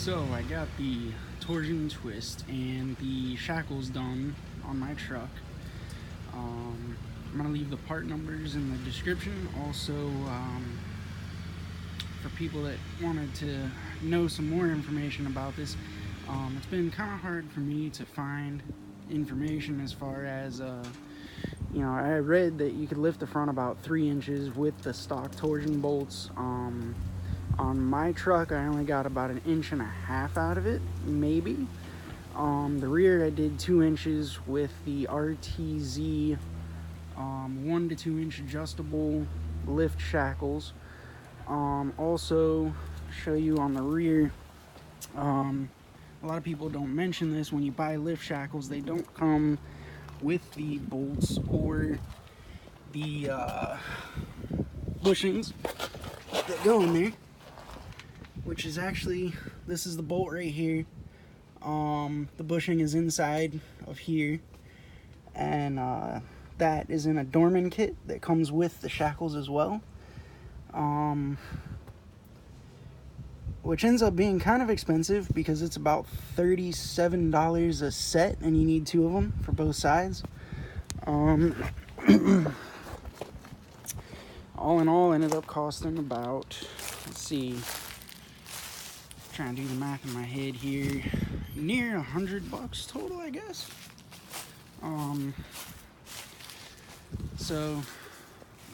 So I got the torsion twist and the shackles done on my truck. I'm gonna leave the part numbers in the description. Also, for people that wanted to know some more information about this, it's been kind of hard for me to find information as far as I read that you could lift the front about 3 inches with the stock torsion bolts. On my truck, I only got about 1.5 inches out of it, maybe. The rear, I did 2 inches with the RTZ 1 to 2 inch adjustable lift shackles. Also, show you on the rear, a lot of people don't mention this. When you buy lift shackles, they don't come with the bolts or the bushings that go in there, which is actually, this is the bolt right here. The bushing is inside of here, and that is in a Dorman kit that comes with the shackles as well, which ends up being kind of expensive because it's about $37 a set, and you need 2 of them for both sides. All in all, ended up costing about, let's see, trying to do the math in my head here, near $100 total, I guess. So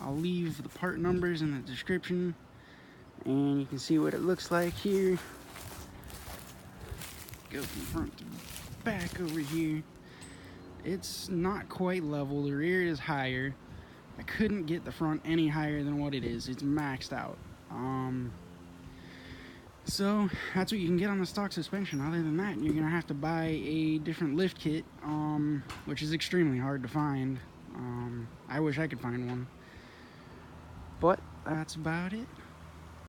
I'll leave the part numbers in the description, and you can see what it looks like here. Go from front to back over here. It's not quite level. The rear is higher. I couldn't get the front any higher than what it is. It's maxed out. So that's what you can get on the stock suspension. Other than that, you're gonna have to buy a different lift kit, which is extremely hard to find. I wish I could find one, but that's about it.